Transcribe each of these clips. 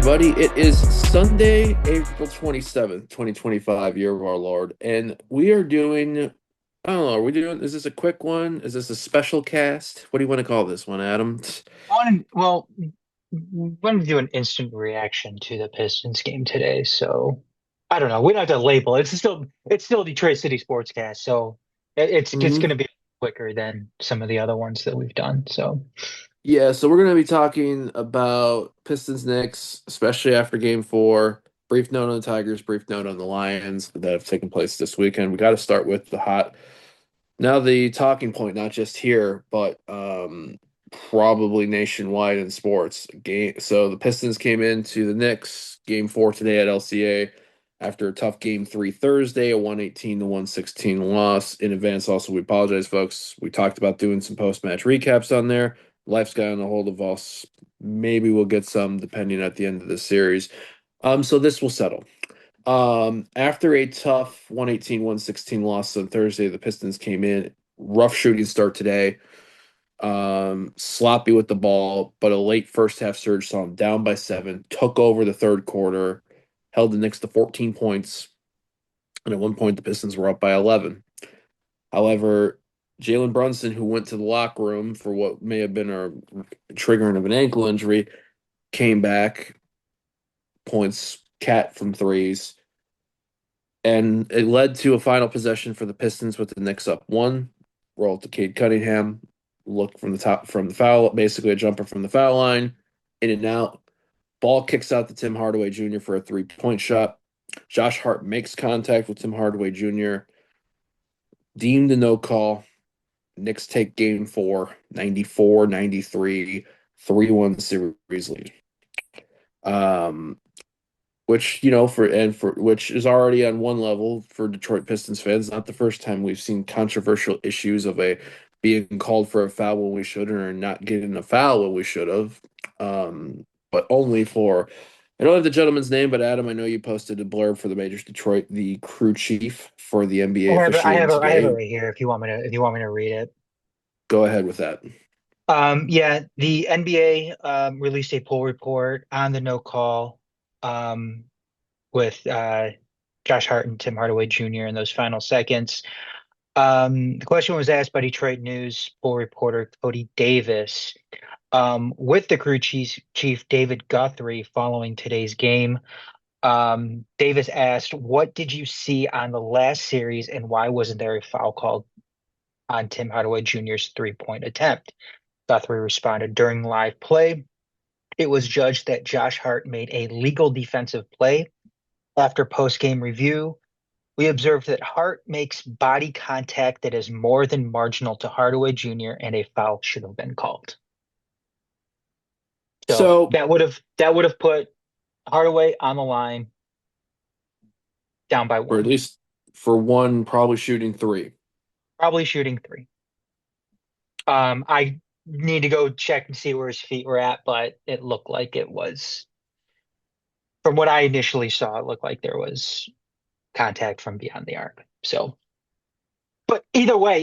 everybody. It is Sunday, April 27th, 2025, year of our Lord. And we are doing, I don't know, is this a quick one? Is this a special cast? What do you want to call this one, Adam? Wanted to do an instant reaction to the Pistons game today. So I don't know. We don't have to label it. It's still a Detroit City Sportscast. So it's just Mhm. going to be quicker than some of the other ones that we've done. So Yeah, so we're going to be talking about Pistons Knicks, especially after game four. Brief note on the Tigers, brief note on the Lions that have taken place this weekend. We got to start with now the talking point, not just here, but probably nationwide in sports. So the Pistons came into the Knicks game four today at LCA after a tough game three Thursday, a 118 to 116 loss. In advance, also we apologize, folks. We talked about doing some post match recaps on there. Life's gotten a hold of us. Maybe we'll get some depending at the end of the series. So this will settle. After a tough 118-116 loss on Thursday, the Pistons came in. Rough shooting start today. Sloppy with the ball, but a late first half surge saw them down by seven, took over the third quarter, held the Knicks to 14 points, and at one point the Pistons were up by 11. However, Jalen Brunson, who went to the locker room for what may have been a triggering of an ankle injury, came back, points, cat from threes, and it led to a final possession for the Pistons with the Knicks up one. Roll to Cade Cunningham, look from the top from the foul, basically a jumper from the foul line, in and out. Ball kicks out to Tim Hardaway Jr. for a 3-point shot. Josh Hart makes contact with Tim Hardaway Jr. Deemed a no call. Knicks take game four, 94-93, 3-1 series lead. Um, which for which is already on one level for Detroit Pistons fans. Not the first time we've seen controversial issues of a being called for a foul when we shouldn't, or not getting a foul when we should have. But only for I don't have the gentleman's name, but Adam, I know you posted a blurb for the Majors Detroit, the crew chief for the NBA officiating I have it today. right here if you want me to read it. Go ahead with that. Yeah, the NBA released a poll report on the no call um, with Josh Hart and Tim Hardaway Jr. in those final seconds. The question was asked by Detroit News poll reporter Cody Davis with the chief David Guthrie following today's game. Davis asked, "What did you see on the last series, and why wasn't there a foul called on Tim Hardaway Jr.'s three-point attempt?" Guthrie responded, "During live play, it was judged that Josh Hart made a legal defensive play. After post-game review, we observed that Hart makes body contact that is more than marginal to Hardaway Jr., and a foul should have been called." So So, that would have put Hardaway on the line, down by or at one, least for one, probably shooting three. probably shooting three. I need to go check and see where his feet were at, but it looked like it was, from what I initially saw, it looked like there was contact from beyond the arc. So, but either way,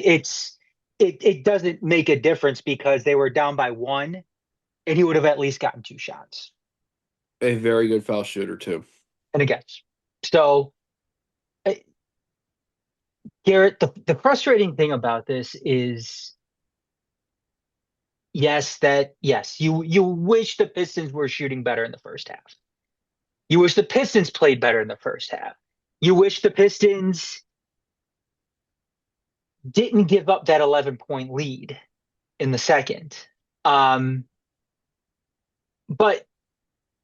it doesn't make a difference because they were down by one, and he would have at least gotten two shots A very good foul shooter too. and against. So, uh, Garrett, the frustrating thing about this is, yes, you wish the Pistons were shooting better in the first half. You wish the Pistons played better in the first half. You wish the Pistons didn't give up that 11-point lead in the second. Um, but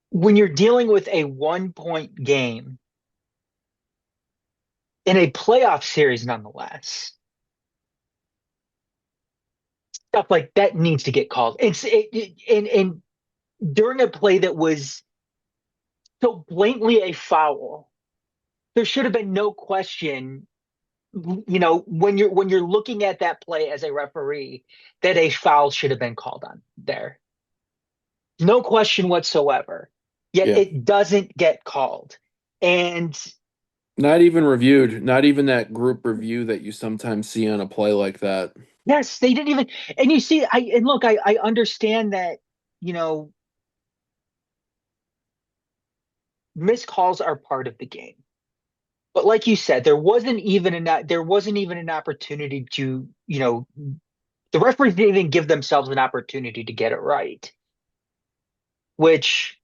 when you're dealing with a 1-point game in a playoff series, nonetheless, stuff like that needs to get called. And during a play that was so blatantly a foul, there should have been no question. When you're looking at that play as a referee, that a foul should have been called on there. No question whatsoever. Yet Yeah. it doesn't get called. And Not even reviewed, not even that group review that you sometimes see on a play like that. yes, they didn't even, and you see, I understand that, you know, missed calls are part of the game. But like you said, there wasn't even an opportunity to, the referees didn't even give themselves an opportunity to get it right, which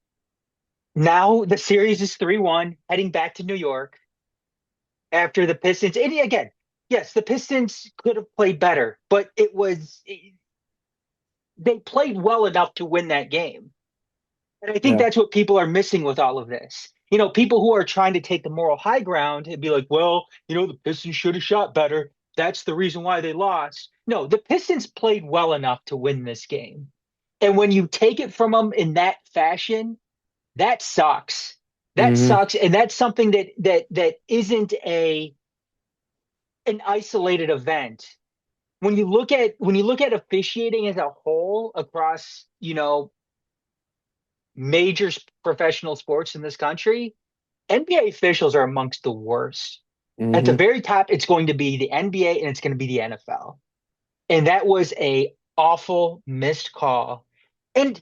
now the series is 3-1 heading back to New York after the Pistons. And again, yes, the Pistons could have played better, but they played well enough to win that game. And I think Yeah. that's what people are missing with all of this. People who are trying to take the moral high ground and be like, well, the Pistons should have shot better. That's the reason why they lost. No, the Pistons played well enough to win this game. And when you take it from them in that fashion, that sucks. That Hmm. sucks. And that's something that isn't a an isolated event. When you look at officiating as a whole across, major professional sports in this country, NBA officials are amongst the worst. At the Hmm. very top, it's going to be the NBA and it's going to be the NFL. And that was a awful missed call. And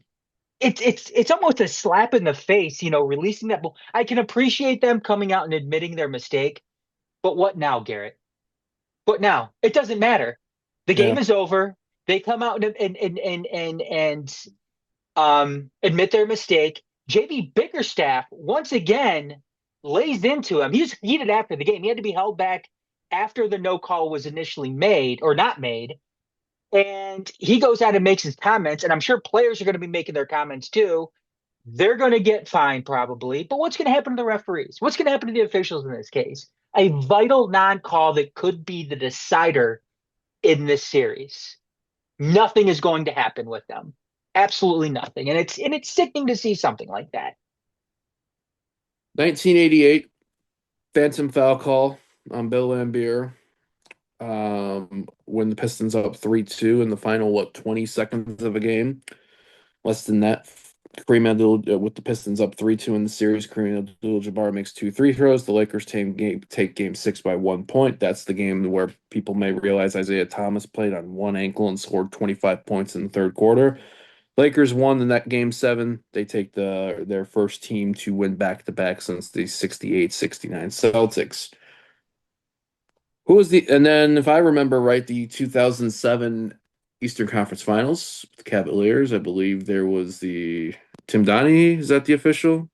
it's almost a slap in the face, releasing that ball. I can appreciate them coming out and admitting their mistake, but what now, Garrett? What now? It doesn't matter. The game Yeah. is over. They come out and admit their mistake. JB Bickerstaff once again lays into him. He was heated after the game. He had to be held back after the no call was initially made or not made. And he goes out and makes his comments. And I'm sure players are going to be making their comments too. They're going to get fined probably. But what's going to happen to the referees? What's going to happen to the officials in this case? A vital non call that could be the decider in this series. Nothing is going to happen with them. Absolutely nothing. And it's sickening to see something like that. 1988, Phantom foul call on Bill Lambier. When the Pistons up 3-2 in the final, 20 seconds of a game? Less than that. Kareem Abdul, with the Pistons up 3-2 in the series, Kareem Abdul-Jabbar makes two free throws. The Lakers take game six by 1 point. That's the game where people may realize Isaiah Thomas played on one ankle and scored 25 points in the third quarter. Lakers won the net game seven. They take their first team to win back to back since the 68-69 Celtics. Who was and then if I remember right, the 2007 Eastern Conference Finals, the Cavaliers, I believe there was the Tim Donaghy, is that the official?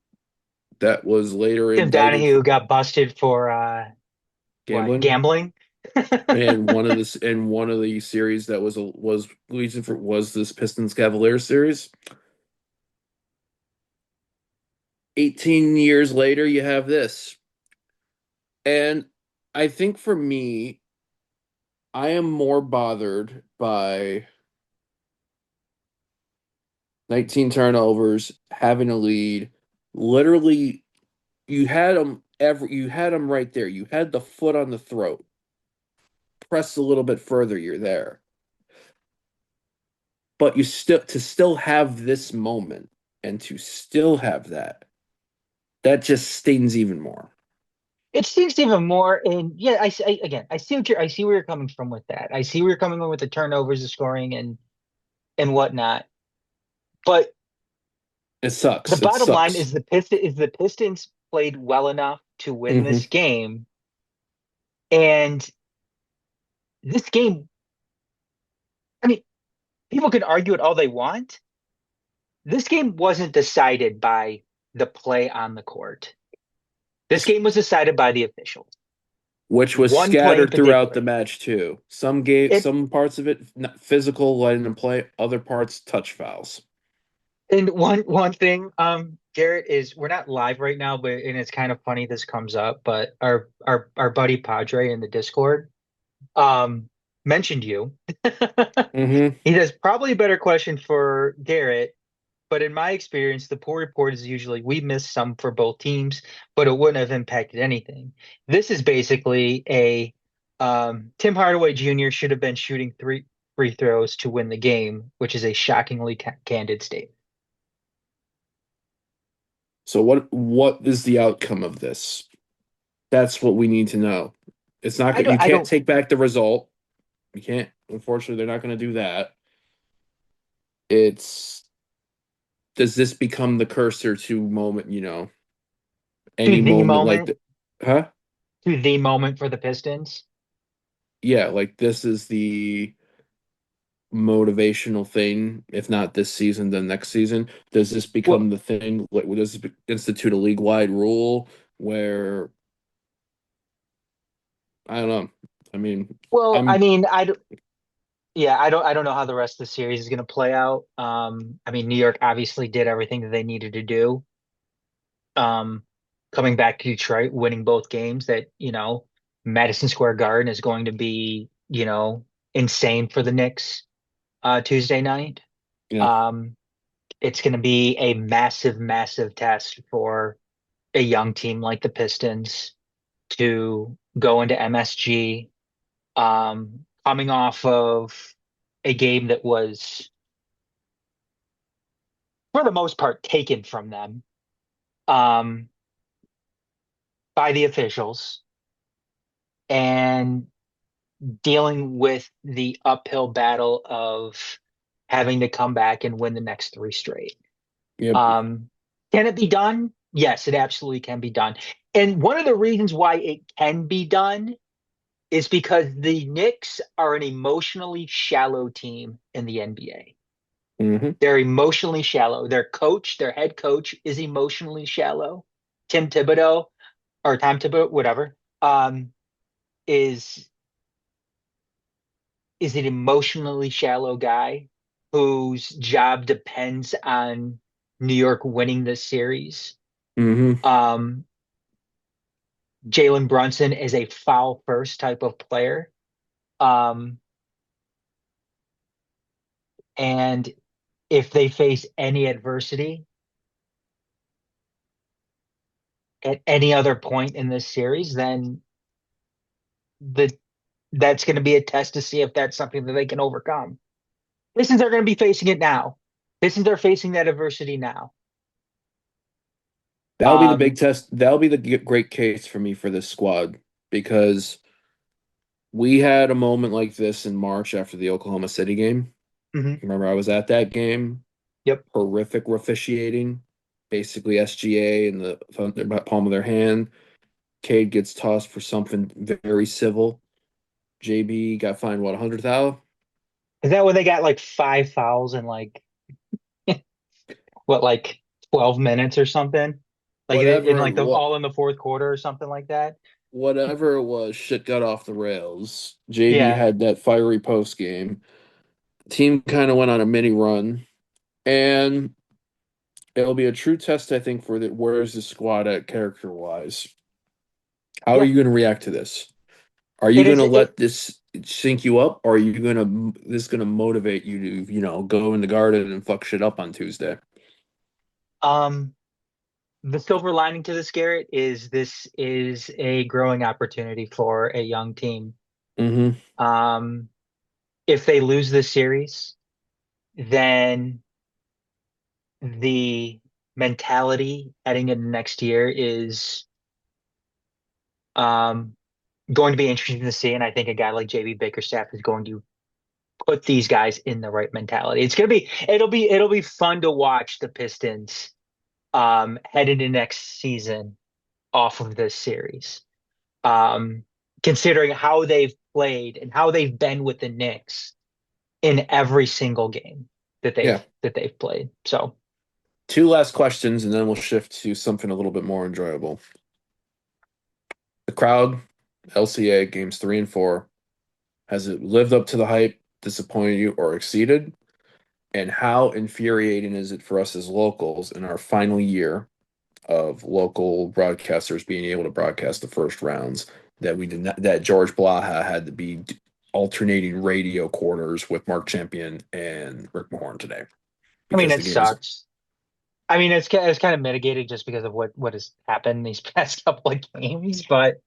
That was later Tim indicted for Donahue got busted for what, gambling. gambling? And one of the series that was reason for was this Pistons Cavaliers series. 18 years later, you have this. And I think for me, I am more bothered by 19 turnovers, having a lead. Literally, you had them right there. You had the foot on the throat. Press a little bit further, you're there. But you still have this moment and to still have that just stings even more. It stings even more. And yeah, again, I see where you're coming from with that. I see where you're coming from with the turnovers, the scoring, and whatnot. But It the sucks. It bottom line sucks. is the Pistons played well enough to win Hmm. this game. And this game, I mean, people can argue it all they want. This game wasn't decided by the play on the court. This game was decided by the officials. Which was One play in scattered throughout the particular. match too. It Some parts of it physical, letting them play. Other parts touch fouls. and one thing, Garrett, is we're not live right now, but and it's kind of funny this comes up, but our buddy Padre in the Discord mentioned you. Hmm. He has probably a better question for Garrett, but in my experience, the poor report is usually we missed some for both teams, but it wouldn't have impacted anything. This is basically a Tim Hardaway Jr. should have been shooting three free throws to win the game, which is a shockingly candid statement. So what is the outcome of this? That's what we need to know. It's not I you don't I can't don't take back the result. You can't. Unfortunately, they're not going to do that. It's does this become the cursor to moment? To any the moment like moment, the, huh? to the moment for the Pistons. Yeah, like this is the motivational thing. If not this season, then next season. Does this become Well, the thing? Like, does this institute a league-wide rule where I don't know? I mean, well, I I'm mean, yeah, I don't know how the rest of the series is going to play out. I mean, New York obviously did everything that they needed to do. Um, Coming back to Detroit, winning both games, that, Madison Square Garden is going to be, insane for the Knicks Tuesday night. yeah. Um, it's going to be a massive, massive test for a young team like the Pistons to go into MSG, coming off of a game that was, for the most part, taken from them um, by the officials, and dealing with the uphill battle of having to come back and win the next three straight. Yep. Um, can it be done? Yes, it absolutely can be done. And one of the reasons why it can be done is because the Knicks are an emotionally shallow team in the NBA. Hmm. They're emotionally shallow. Their coach, their head coach, is emotionally shallow. Tim Thibodeau or Tom Thibodeau, whatever, is an emotionally shallow guy whose job depends on New York winning this series. Hmm. Um, Jalen Brunson is a foul first type of player. Um, and if they face any adversity at any other point in this series, then the that's going to be a test to see if that's something that they can overcome. Pistons are going to be facing it now. Pistons are facing that adversity now. That'll be the big Um, test. That'll be the great case for me for this squad because we had a moment like this in March after the Oklahoma City game. mhm. Remember, I was at that game. Yep. Horrific officiating, basically SGA in the palm of their hand. Cade gets tossed for something very civil. JB got fined what 100,000? Is that when they got like five fouls in like what, like 12 minutes or something? Like in Whatever like the all in the fourth quarter or something like that? whatever it was, shit got off the rails. JB Yeah. had that fiery post game. Team kind of went on a mini run, and it'll be a true test, I think, for the where is the squad at character wise. How are Yeah. you going to react to this? Are you It going is to it let this sink you up, or are you going to this going to motivate you to go in the garden and fuck shit up on Tuesday? um the silver lining to this, Garrett, is this is a growing opportunity for a young team. Hmm. Um if they lose this series, then the mentality heading into next year is um going to be interesting to see. And I think a guy like JB Bickerstaff is going to put these guys in the right mentality. It'll be fun to watch the Pistons head into next season off of this series. Um, Considering how they've played and how they've been with the Knicks in every single game Yeah. that they've played. So, Two last questions, and then we'll shift to something a little bit more enjoyable. The crowd, LCA games 3 and 4, has it lived up to the hype, disappointed you, or exceeded? And how infuriating is it for us as locals in our final year of local broadcasters being able to broadcast the first rounds that we did not, that George Blaha had to be alternating radio quarters with Mark Champion and Rick Mahorn today I mean, because the it game was sucks. I mean, it's kind of mitigated just because of what has happened these past couple of games, but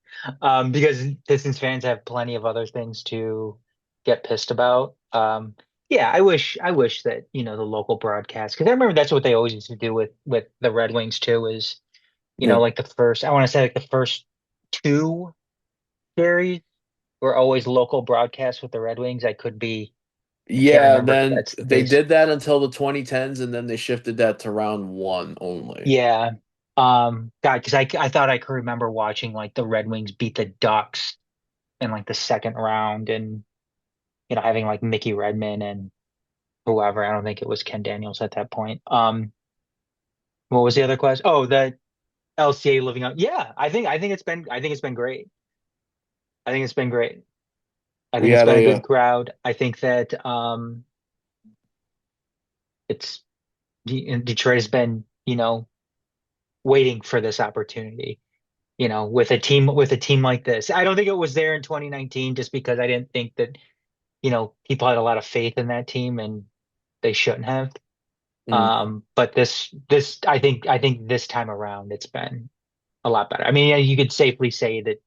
because Pistons fans have plenty of other things to get pissed about. Yeah, I wish that, the local broadcast, because I remember that's what they always used to do with the Red Wings too, is, yeah. like the first, I want to say like the first two series were always local broadcasts with the Red Wings. I can't Yeah, and remember if then that's the they case. did that until the 2010s, and then they shifted that to round one only. Yeah. God, because I thought I could remember watching like the Red Wings beat the Ducks in like the second round, and having like Mickey Redmond and whoever. I don't think it was Ken Daniels at that point. What was the other question? Oh, the LCA living up. Yeah, I think it's been great. I think it's been great. I We think it's had been a a good crowd. I think that it's Detroit has been, waiting for this opportunity, with a team like this. I don't think it was there in 2019 just because I didn't think that, people had a lot of faith in that team and they shouldn't have. mm, But this I think this time around it's been a lot better. I mean, yeah, you could safely say that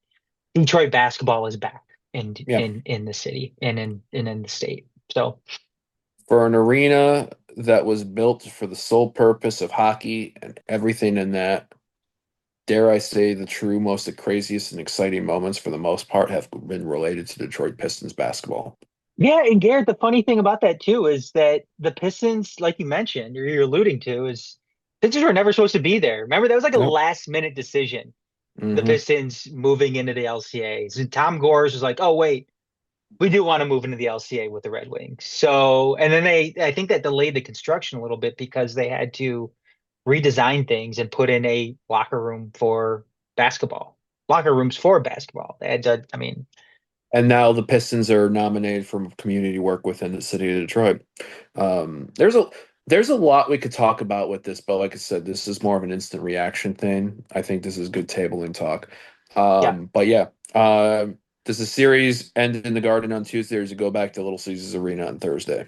Detroit basketball is back in yeah, in the city and in the state. So for an arena that was built for the sole purpose of hockey and everything in that. Dare I say the true most craziest and exciting moments for the most part have been related to Detroit Pistons basketball. yeah, and Garrett, the funny thing about that too is that the Pistons, like you mentioned, or you're alluding to, is Pistons were never supposed to be there. Remember, that was like a Nope. last minute decision. The Hmm. Pistons moving into the LCAs, and Tom Gores was like, "Oh wait, we do want to move into the LCA with the Red Wings." So, and then I think that delayed the construction a little bit because they had to redesign things and put in a locker rooms for basketball. They had to, I mean, And now the Pistons are nominated for community work within the city of Detroit. There's a lot we could talk about with this, but like I said, this is more of an instant reaction thing. I think this is good tabling talk. yeah. But yeah, does the series end in the Garden on Tuesday, or does it go back to Little Caesars Arena on Thursday?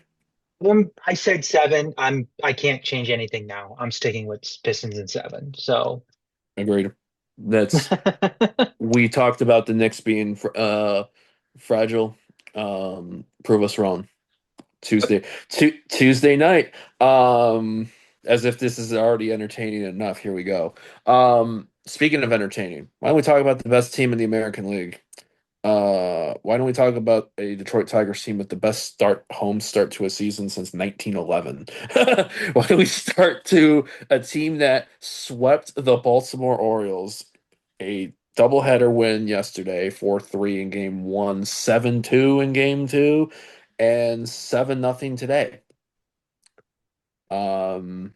I said seven. I can't change anything now. I'm sticking with Pistons in seven. So Agreed. That's We talked about the Knicks being fragile. Prove us wrong. Tuesday night. As if this is already entertaining enough. Here we go. Speaking of entertaining, why don't we talk about the best team in the American League? Why don't we talk about a Detroit Tigers team with the best home start to a season since 1911? Why don't we start to a team that swept the Baltimore Orioles, a doubleheader win yesterday, 4-3 in game one, 7-2 in game two, and 7-0 today. Um,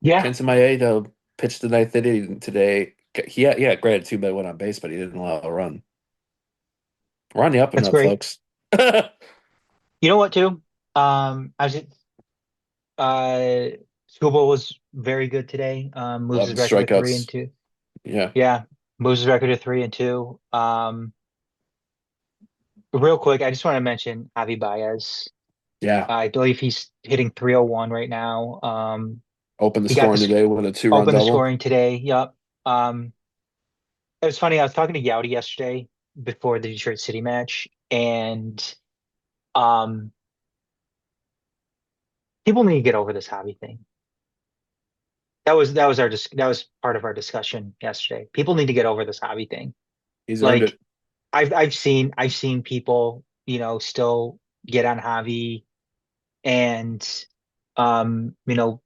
yeah, Kenta Maeda pitched the ninth inning today. Yeah, granted, two men went on base, but he didn't allow a run. We're on the up and that's up, great. folks. You know what, too? I was uh Scuba was very good today. Moves his 11 record to three and strikeouts. two. Yeah. Yeah, moves his record to 3-2. Real quick, I just want to mention Javi Baez. Yeah. I believe he's hitting 301 right now. Opened the He got scoring this today with a two-run open the double. scoring today. Yep. Um, it was funny. I was talking to Yachty yesterday before the Detroit City match, and um, people need to get over this hobby thing. That was part of our discussion yesterday. People need to get over this hobby thing. He's earned Like it. I've seen people, still get on hobby and you know,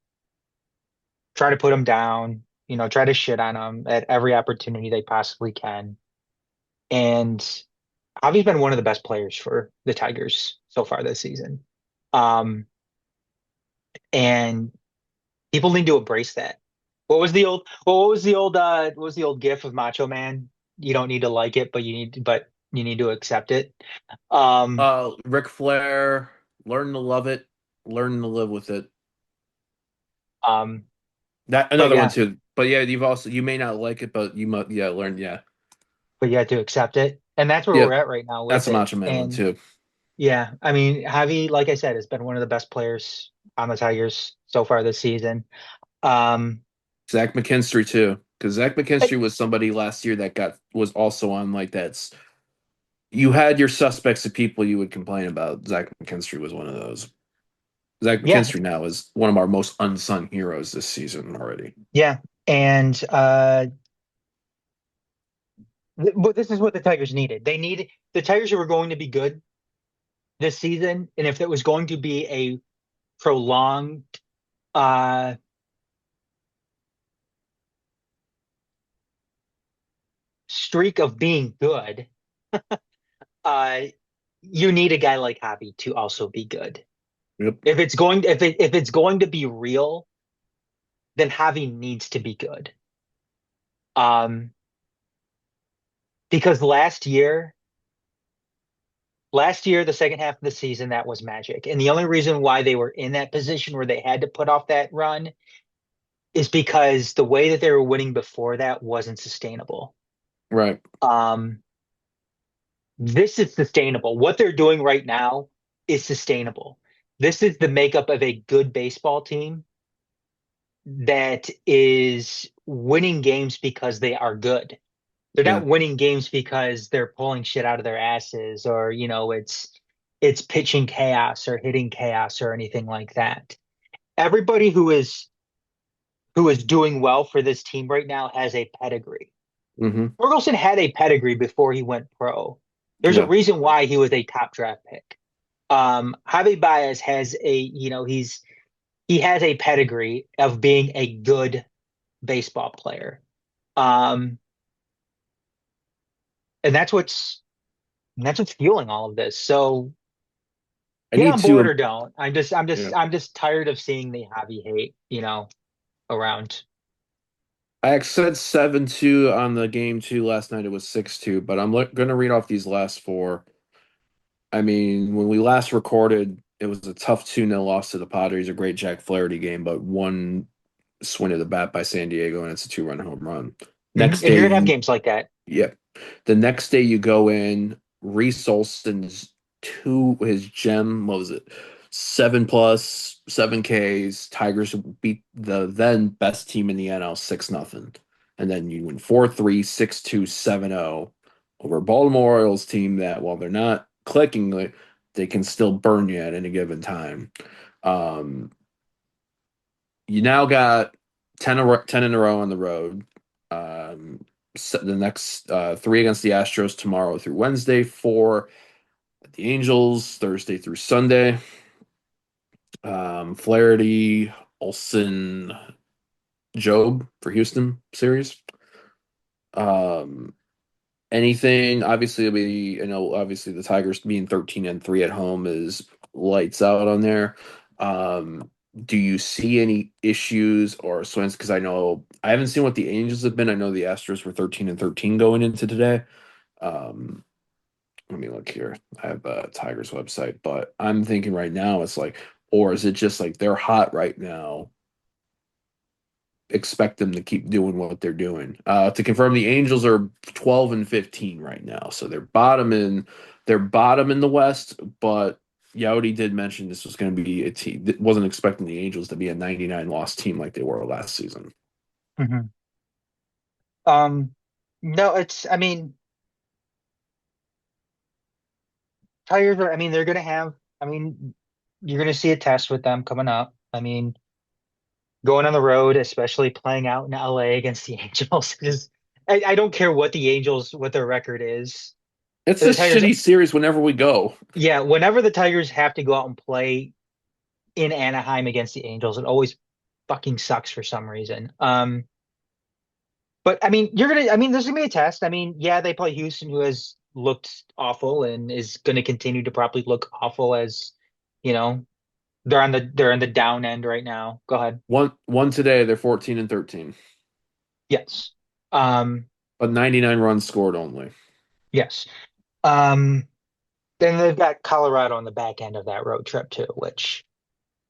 try to put him down, try to shit on him at every opportunity they possibly can. And Javi's been one of the best players for the Tigers so far this season. Um, and people need to embrace that. What was the old gif of Macho Man? You don't need to like it, but you need to accept it. Um, Ric Flair, learn to love it, learn to live with it. um, That but another one yeah, too. But yeah, you may not like it, but you must learn. Yeah. but you have to accept it. And that's where Yeah, we're at right now that's with a it. Macho Man one And too. yeah, I mean, Javi, like I said, has been one of the best players on the Tigers so far this season. Um, Zach McKinstry too. Because Zach but McKinstry was somebody last year that was also on like that's you had your suspects of people you would complain about. Zach McKinstry was one of those. Zach yeah, McKinstry now is one of our most unsung heroes this season already. yeah. And but this is what the Tigers needed. The Tigers were going to be good this season, and if it was going to be a prolonged uh streak of being good, uh, you need a guy like Javi to also be good. Yep. If it's going to be real, then Javi needs to be good. Um, because last year, the second half of the season, that was magic. And the only reason why they were in that position where they had to put off that run is because the way that they were winning before that wasn't sustainable. Right. Um, this is sustainable. What they're doing right now is sustainable. This is the makeup of a good baseball team that is winning games because they are good. They're Yeah. not winning games because they're pulling shit out of their asses or, it's pitching chaos or hitting chaos or anything like that. Everybody who is doing well for this team right now has a pedigree. Hmm. Ferguson had a pedigree before he went pro. There's a Yeah. reason why he was a top draft pick. Javi Baez has he has a pedigree of being a good baseball player. Um, and that's what's fueling all of this. So I get need on board to. or don't. I'm just I'm Yeah. just I'm just tired of seeing the Javi hate, around. I said 7-2 on the game two last night. It was 6-2, but I'm going to read off these last four. I mean, when we last recorded, it was a tough 2-0 loss to the Padres, a great Jack Flaherty game, but one swing of the bat by San Diego, and it's a 2-run home run. Mhm. Next And day, you're gonna have you games like that. yeah. The next day you go in, Reese Olson's his gem, what was it? 7+, 7 Ks. Tigers beat the then best team in the NL 6-0. And then you win 4-3, 6-2, 7-0 over Baltimore Orioles team that while they're not clicking, they can still burn you at any given time. Um, you now got 10 in a row on the road. The next three against the Astros tomorrow through Wednesday, four at the Angels Thursday through Sunday. Flaherty, Olson, Job for Houston series. Um, anything obviously it'll be obviously the Tigers being 13-3 at home is lights out on there. Do you see any issues or swings? Because I haven't seen what the Angels have been. I know the Astros were 13-13 going into today. Um, Let me look here. I have a Tigers website, but I'm thinking right now it's like, or is it just like they're hot right now? Expect them to keep doing what they're doing. To confirm, the Angels are 12-15 right now, so they're bottom in the West. But Yachty did mention this was going to be a team that wasn't expecting the Angels to be a 99 loss team like they were last season. Mhm. No, I mean, they're gonna have, you're gonna see a test with them coming up. Going on the road, especially playing out in LA against the Angels, is I don't care what their record is. It's a The Tigers, shitty series whenever we go. yeah, whenever the Tigers have to go out and play in Anaheim against the Angels, it always fucking sucks for some reason. But there's gonna be a test. Yeah, they play Houston, who has looked awful and is gonna continue to probably look awful as, you know, they're on the down end right now. Go ahead. One today, they're 14-13, Yes. Um, but 99 runs scored only. yes. Um, then they've got Colorado on the back end of that road trip too, which,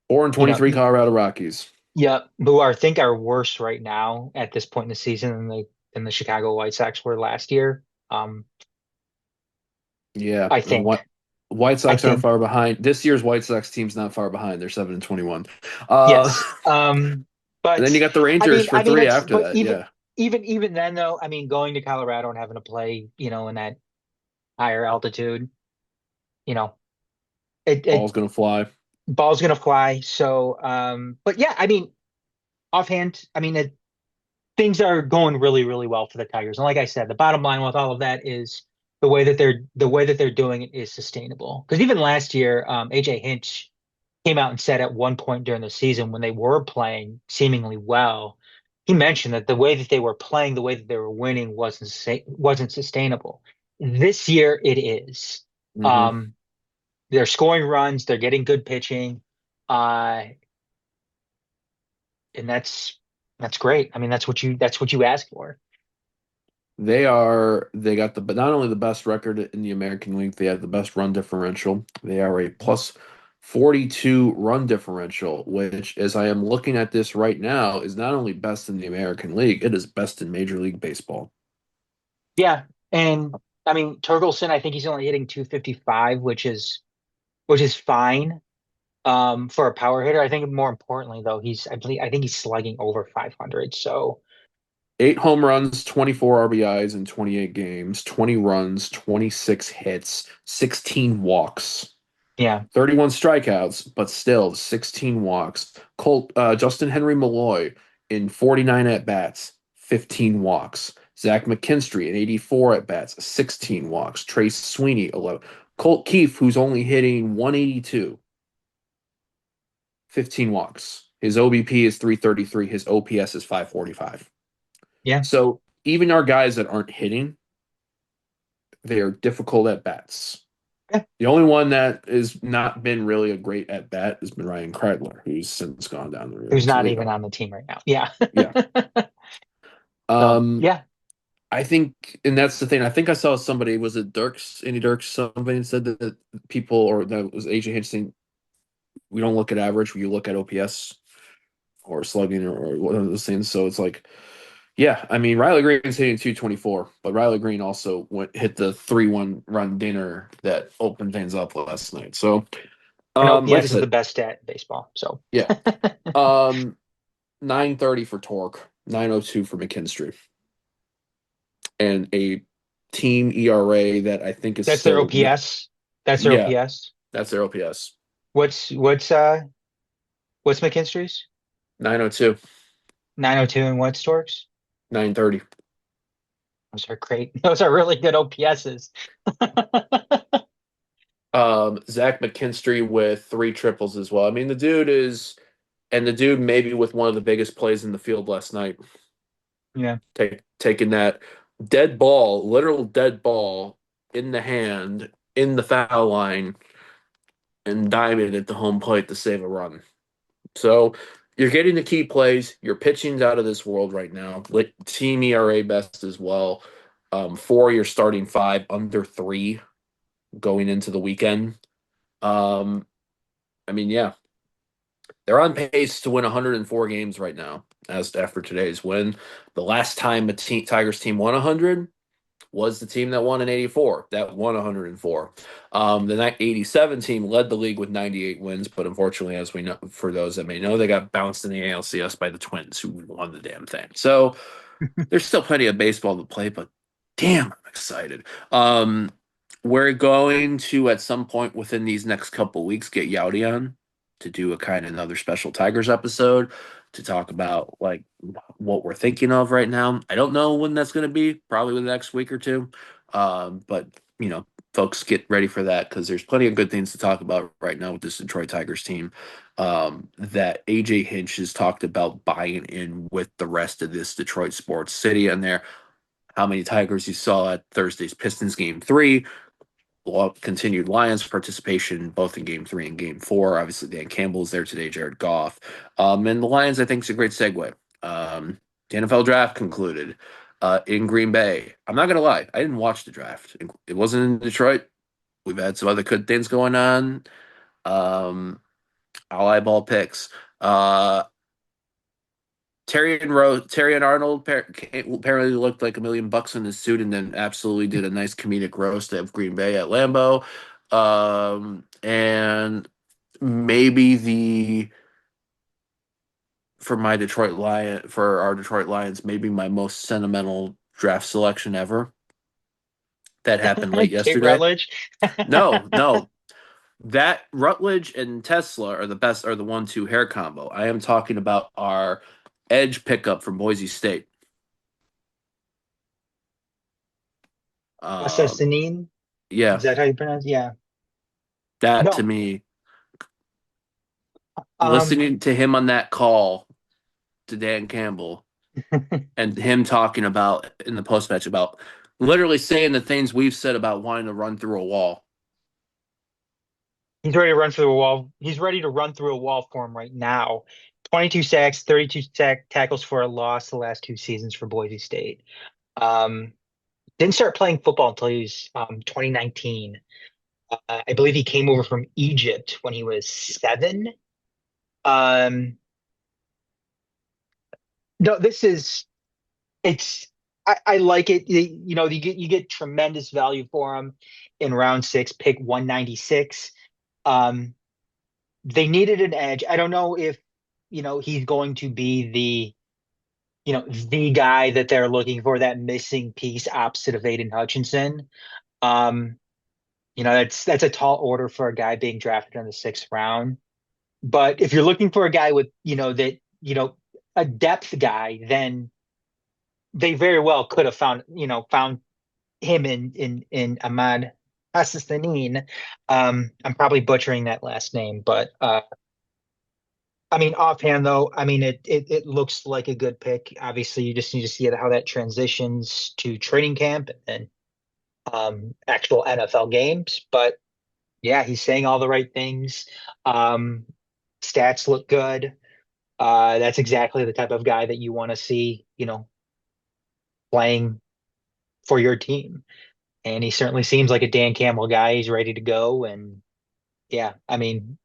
Four and you know, 23 Colorado Rockies. yeah, who I think are worse right now at this point in the season than the Chicago White Sox were last year. Yeah, I and think. White I Sox aren't think. far behind. This year's White Sox team's not far behind. They're 7-21. Uh, Yes. and then But you got the Rangers for three it's after but that. even Yeah, even then though, going to Colorado and having to play, in that higher altitude, you know, it ball's gonna fly. ball's gonna fly. So, but yeah, offhand, things are going really, really well for the Tigers. And like I said, the bottom line with all of that is the way that they're doing it is sustainable. Because even last year, AJ Hinch came out and said at one point during the season when they were playing seemingly well, he mentioned that the way that they were playing, the way that they were winning wasn't sustainable. This year it is. Hmm. Um, they're scoring runs, they're getting good pitching, uh, and that's great. I mean, that's what you ask for. They got but not only the best record in the American League, they have the best run differential. They are a plus 42 run differential, which, as I am looking at this right now, is not only best in the American League, it is best in Major League Baseball. Yeah, and I mean Torkelson, I think he's only hitting 255, which is fine for a power hitter. I think more importantly though, I think he's slugging over 500. So 8 home runs, 24 RBIs in 28 games, 20 runs, 26 hits, 16 walks. yeah, 31 strikeouts, but still 16 walks. Justin Henry Malloy in 49 at bats, 15 walks. Zach McKinstry in 84 at bats, 16 walks. Trace Sweeney, 11. Colt Keefe, who's only hitting 182, 15 walks. His OBP is 333. His OPS is 545. yeah, So even our guys that aren't hitting, they are difficult at bats. yeah. The only one that has not been really a great at bat has been Ryan Kreidler, who's since gone down the Who's road to not leadoff. even on the team right now. Yeah. Yeah. So Um, yeah, I think, and that's the thing. I think I saw somebody, was it Dirks, Andy Dirks, somebody said that people, or that was AJ Hinch, we don't look at average, we look at OPS or slugging or one of those things. So it's like, yeah, I mean, Riley Green's hitting 224, but Riley Green also hit the 3-1 run dinner that opened things up last night. So, and like I OPS is the said, best stat in baseball. So yeah. Um, 930 for Torque, 902 for McKinstry, and a team ERA that I think is that's their still, OPS. That's their yeah, OPS. that's their OPS. What's McKinstry's? 902, 902 and what's Torx? 930. Those are great. Those are really good OPSs. Zach McKinstry with three triples as well. I mean, the dude maybe with one of the biggest plays in the field last night, Yeah. taking that dead ball, literal dead ball in the hand, in the foul line, and diving at the home plate to save a run. So you're getting the key plays. Your pitching's out of this world right now. Team ERA best as well. For your starting five, under three going into the weekend. Um, I mean, yeah, they're on pace to win 104 games right now. As after today's win, the last time Tigers team won 100 was the team that won in 84, that won 104. The 87 team led the league with 98 wins, but unfortunately, as we know, for those that may know, they got bounced in the ALCS by the Twins, who won the damn thing. So there's still plenty of baseball to play, but damn, I'm excited. We're going to, at some point within these next couple weeks, get Yowdy on to do a kind of another special Tigers episode to talk about like what we're thinking of right now. I don't know when that's going to be, probably within the next week or two. But you know, folks, get ready for that because there's plenty of good things to talk about right now with this Detroit Tigers team. That AJ Hinch has talked about buying in with the rest of this Detroit sports city and there. How many Tigers you saw at Thursday's Pistons game three, continued Lions participation both in game three and game four. Obviously, Dan Campbell is there today, Jared Goff. And the Lions, I think, is a great segue. The NFL draft concluded in Green Bay. I'm not going to lie, I didn't watch the draft. It wasn't in Detroit. We've had some other good things going on. I'll eyeball picks. Terry and Arnold apparently looked like $1 million in his suit, and then absolutely did a nice comedic roast of Green Bay at Lambeau. And maybe the for our Detroit Lions, maybe my most sentimental draft selection ever that happened late Kate yesterday. Rutledge. No, no, that Rutledge and Tesla are the 1-2 hair combo. I am talking about our edge pickup from Boise State. Um, Assassinin. yeah, Is that how you pronounce it? Yeah. that to No. me, Um, listening to him on that call to Dan Campbell, and him talking about in the post match about literally saying the things we've said about wanting to run through a wall. He's ready to run through a wall. He's ready to run through a wall for him right now. 22 sacks, 32 tackles for a loss the last 2 seasons for Boise State. Um, didn't start playing football until he was 2019. I believe he came over from Egypt when he was 7. Um, no, this is it's I like it. You get tremendous value for him in round 6, pick 196. Um, they needed an edge. I don't know if he's going to be the guy that they're looking for, that missing piece opposite of Aiden Hutchinson. Um, that's a tall order for a guy being drafted in the 6th round. But if you're looking for a guy with, a depth guy, then they very well could have found him in Ahmad Hassanin. I'm probably butchering that last name, but I mean, offhand though, I mean it looks like a good pick. Obviously, you just need to see how that transitions to training camp and actual NFL games. But yeah, he's saying all the right things. Um, Stats look good. That's exactly the type of guy that you want to see, playing for your team. And he certainly seems like a Dan Campbell guy. He's ready to go. And yeah, I mean,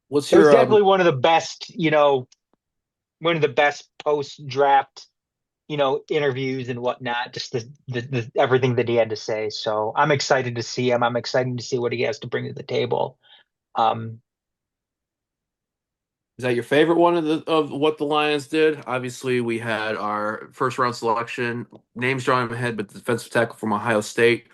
What's it was your definitely one of the best post-draft, interviews and whatnot, just the everything that he had to say. So I'm excited to see him. I'm excited to see what he has to bring to the table. Um, is that your favorite one of what the Lions did? Obviously, we had our first round selection, names drawn in my head, but the defensive tackle from Ohio State,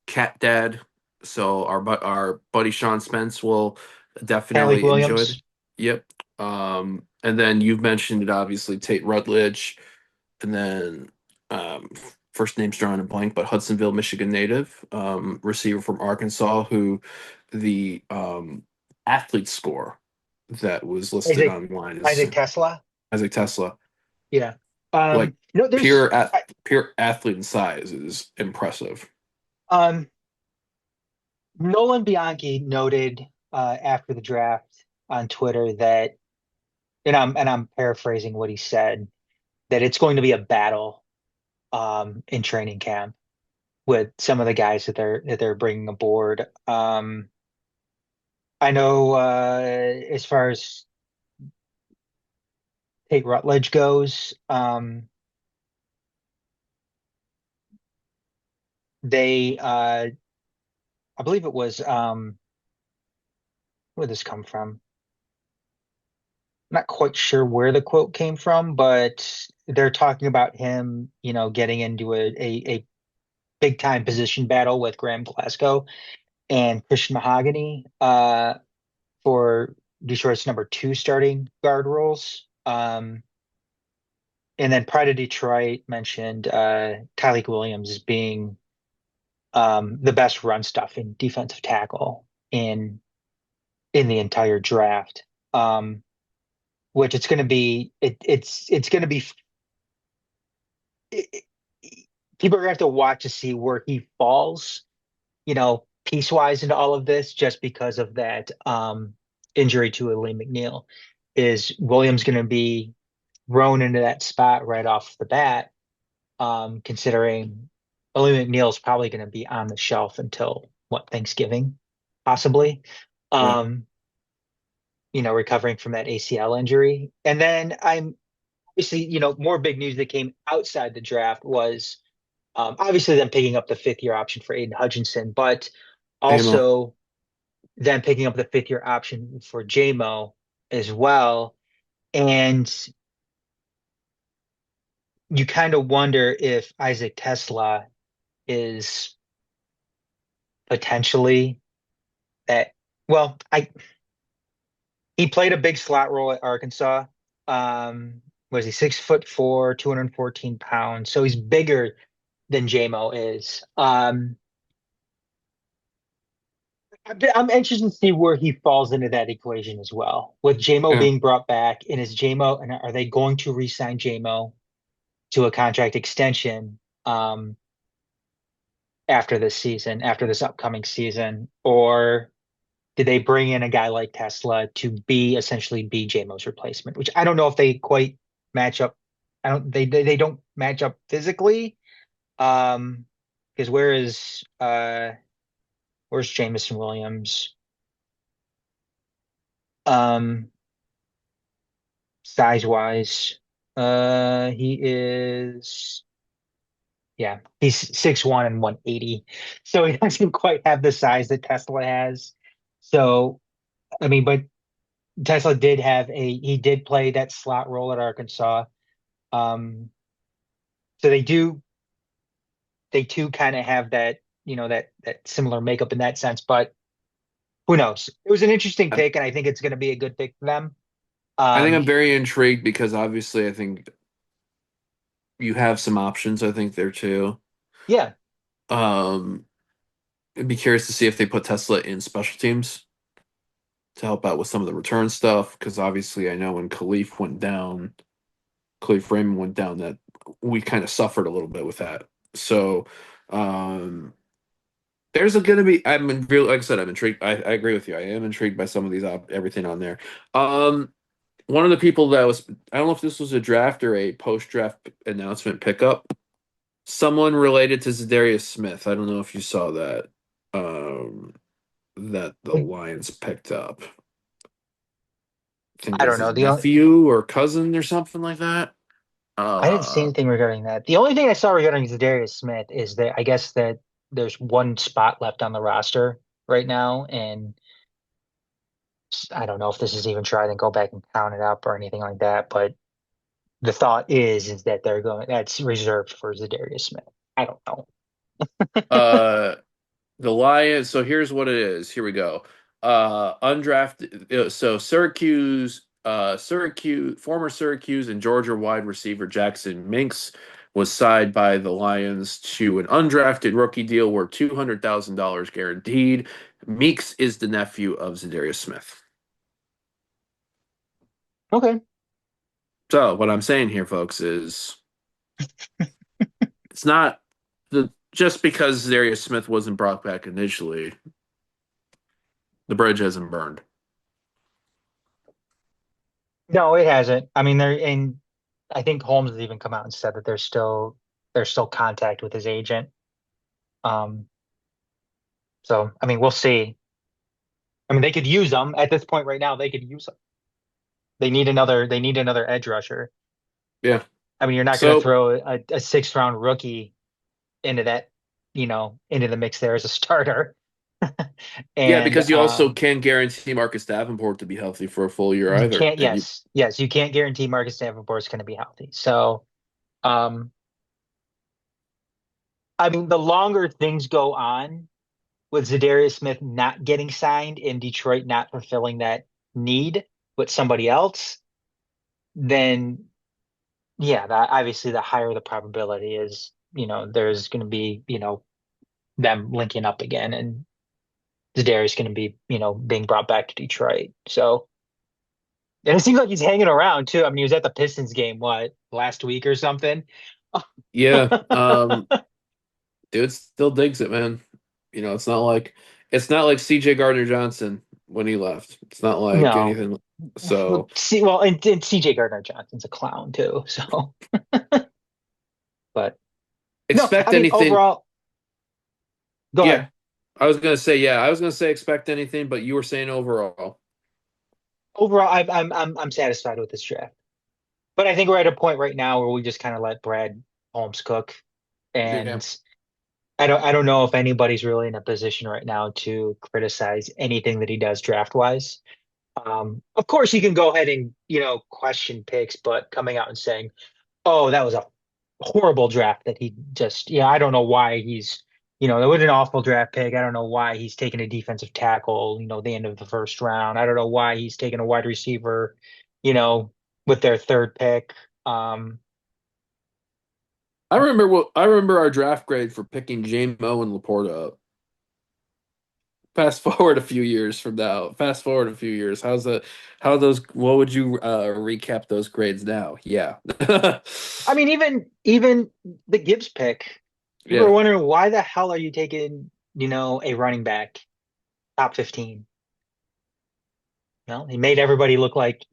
Cat Dad. So our buddy Sean Spence will Tyreek definitely enjoy it. Williams, Yep. And then you've mentioned it obviously, Tate Rutledge, and then um, first name's drawing a blank, but Hudsonville, Michigan native, receiver from Arkansas, who the athlete score that was listed Isaac online is Isaac Tesla. Isaac Tesla. Yeah. Like No, there's pure athlete and size is impressive. um Nolan Bianchi noted after the draft on Twitter that, and I'm paraphrasing what he said, that it's going to be a battle in training camp with some of the guys that they're bringing aboard. I know as far as Tate Rutledge goes, they I believe it was where did this come from? Not quite sure where the quote came from, but they're talking about him, getting into a big time position battle with Graham Glasgow and Christian Mahogany for Detroit's number 2 starting guard roles. And then Pride of Detroit mentioned Tyreek Williams as being the best run stuffing defensive tackle in the entire draft. Which it's going to be it's going to be it, people are going to have to watch to see where he falls, piecewise into all of this, just because of that injury to Lee McNeil. Is Williams going to be thrown into that spot right off the bat? Considering Lee McNeil is probably going to be on the shelf until what, Thanksgiving, possibly. Right. Um, recovering from that ACL injury. And then I'm obviously, more big news that came outside the draft was obviously them picking up the 5th-year option for Aiden Hutchinson, but Amo. also them picking up the 5th-year option for JMO as well. And you kind of wonder if Isaac Tesla is potentially that. Well, he played a big slot role at Arkansas. Was he 6'4", 214 pounds? So he's bigger than JMO is. I'm interested to see where he falls into that equation as well. With JMO Yeah. being brought back, and is JMO, and are they going to re-sign JMO to a contract extension after this season, after this upcoming season, or did they bring in a guy like Tesla to be essentially be JMO's replacement? Which I don't know if they quite match up. I don't they don't match up physically. Um, because where's Jamison Williams? Um, size wise, he is yeah, he's 6'1" and 180, so he doesn't quite have the size that Tesla has. So I mean, but Tesla did have he did play that slot role at Arkansas. Um, so they do kind of have that, that similar makeup in that sense, but who knows? It was an interesting I, pick, and I think it's going to be a good pick for them. I think Um, I'm very intrigued because obviously I think you have some options, I think there too. yeah, Um, I'd be curious to see if they put Tesla in special teams to help out with some of the return stuff because obviously I know when Khalif Raymond went down, that we kind of suffered a little bit with that. So um, there's a gonna be. Like I said, I'm intrigued. I agree with you. I am intrigued by some of these everything on there. Um, One of the people that was, I don't know if this was a draft or a post draft announcement pickup. Someone related to Zadarius Smith. I don't know if you saw that. That the Lions picked up. I think I it's don't his know. nephew or cousin or something like that. I didn't see Uh, anything regarding that. The only thing I saw regarding Zadarius Smith is that I guess that there's one spot left on the roster right now, and I don't know if this is even tried and go back and count it up or anything like that. But the thought is that that's reserved for Zadarius Smith. I don't know. uh, the Lions. So here's what it is. Here we go. Undrafted. So former Syracuse and Georgia wide receiver Jackson Minks was signed by the Lions to an undrafted rookie deal worth $200,000 guaranteed. Meeks is the nephew of Zadarius Smith. Okay. So what I'm saying here, folks, is it's not the just because Zadarius Smith wasn't brought back initially, the bridge hasn't burned. No, it hasn't. I mean, and I think Holmes has even come out and said that there's still contact with his agent. Um, so I mean, we'll see. I mean, they could use them at this point right now. They could use them. They need another edge rusher. Yeah. I mean, you're not going to So throw a sixth round rookie into that, into the mix there as a starter. yeah, And because you also can't guarantee Marcus Davenport to be healthy for a full year you either. can't, And you, yes, yes, you can't guarantee Marcus Davenport's going to be healthy. So, um, I mean, the longer things go on with Zadarius Smith not getting signed and Detroit not fulfilling that need with somebody else, then yeah, that obviously the higher the probability is, there's going to be, them linking up again and Zadarius going to be, being brought back to Detroit. So, and it seems like he's hanging around too. I mean, he was at the Pistons game, what, last week or something? yeah, dude still digs it, man. It's not like CJ Gardner Johnson when he left. It's not like No. anything. So See, well, and CJ Gardner-Johnson's a clown too. So, but no, expect I mean, anything. overall, go Yeah, ahead. I was gonna say expect anything, but you were saying overall. Overall, I'm satisfied with this draft. But I think we're at a point right now where we just kind of let Brad Holmes cook, Yeah, and I don't know if anybody's really in a position right now to criticize anything that he does draft wise. Of course, you can go ahead and question picks, but coming out and saying, "Oh, that was a horrible draft that he just," I don't know why that was an awful draft pick. I don't know why he's taking a defensive tackle, the end of the first round. I don't know why he's taking a wide receiver, you know, with their third pick. Um, I remember our draft grade for picking J-Mo and Laporta up. fast forward a few years from now. Fast forward a few years. How's that? How those? What would you recap those grades now? Yeah, I mean, even the Gibbs pick, people are yeah. wondering why the hell are you taking, a running back top 15? No, he made everybody look like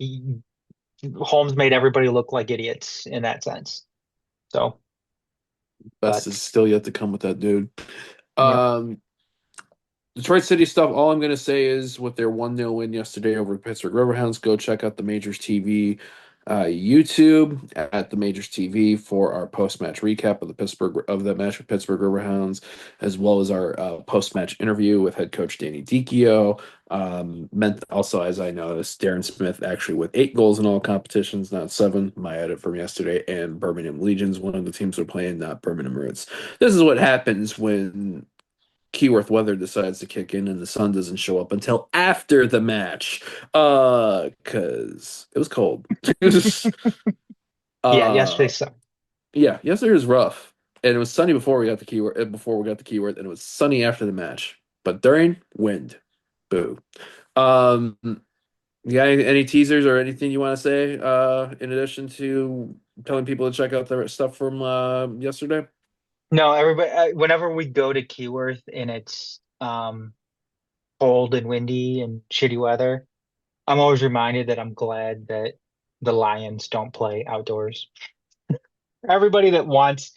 Holmes made everybody look like idiots in that sense. So, Best is but still yet to come with that dude. yep. Um, Detroit City stuff. All I'm gonna say is with their 1-0 win yesterday over the Pittsburgh Riverhounds, go check out the Majors TV YouTube at the Majors TV for our post-match recap of that match with Pittsburgh Riverhounds, as well as our post-match interview with head coach Danny Dichio. Meant also, as I noticed, Darren Smith actually with 8 goals in all competitions, not 7. My edit from yesterday, and Birmingham Legions, one of the teams we're playing, not Birmingham Roots. This is what happens when Keyworth weather decides to kick in and the sun doesn't show up until after the match. Cause it was cold. Yeah, yesterday uh so. yeah, yesterday was rough. And it was sunny before we got the keyword, and it was sunny after the match. But during wind. Boo. Um yeah, any teasers or anything you want to say in addition to telling people to check out the stuff from yesterday? No, everybody, whenever we go to Keyworth and it's cold and windy and shitty weather, I'm always reminded that I'm glad that the Lions don't play outdoors. Everybody that wants,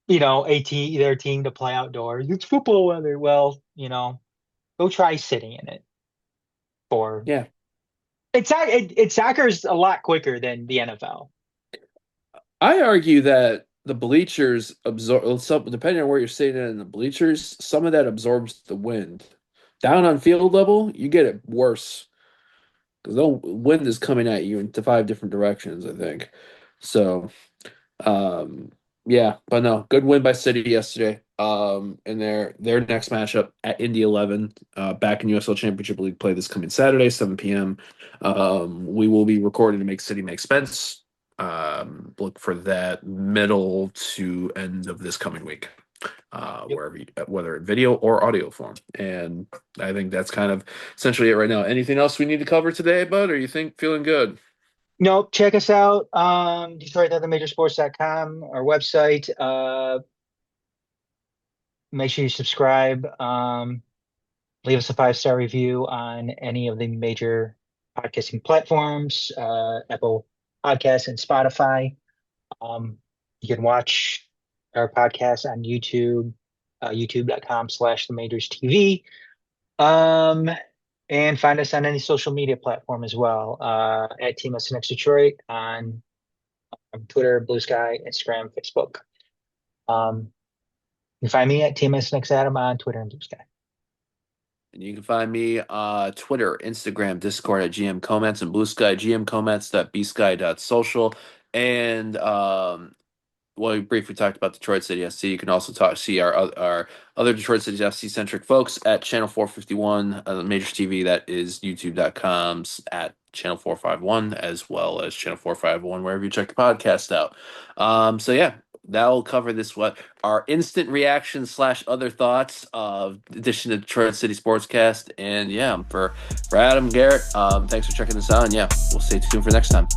their team to play outdoors, it's football weather. Well, go try sitting in it for Yeah. soccer's a lot quicker than the NFL. I argue that the bleachers absorb some, depending on where you're sitting in the bleachers, some of that absorbs the wind. Down on field level, you get it worse because the wind is coming at you in 5 different directions, I think. So, um, yeah, but no, good win by City yesterday. In their next matchup at Indy 11, back in USL Championship League play this coming Saturday, 7 p.m. We will be recording to make City make Spence. Look for that middle to end of this coming week, Yep. whether in video or audio form. And I think that's kind of essentially it right now. Anything else we need to cover today, bud? Or you think feeling good? No, check us out. Detroit.themajorsports.com, our website. Make sure you subscribe. Leave us a 5-star review on any of the major podcasting platforms, Apple Podcasts and Spotify. You can watch our podcast on YouTube, youtube.com/the majors TV. And find us on any social media platform as well, at Team SNX Detroit on Twitter, Blue Sky, Instagram, Facebook. Um, you can find me at Team SNX Adam on Twitter and Blue Sky. And you can find me Twitter, Instagram, Discord at GM Comments, and Blue Sky gmcomments.bsky.social. And well, we briefly talked about Detroit City FC. You can also see our other Detroit City FC centric folks at Channel 451, Majors TV. That is youtube.com at Channel 451, as well as Channel 451, wherever you check the podcast out. So yeah, that'll cover this, what our instant reaction / other thoughts of edition of Detroit City Sportscast. And yeah, for Adam, Garrett, thanks for checking this out. And yeah, we'll stay tuned for next time.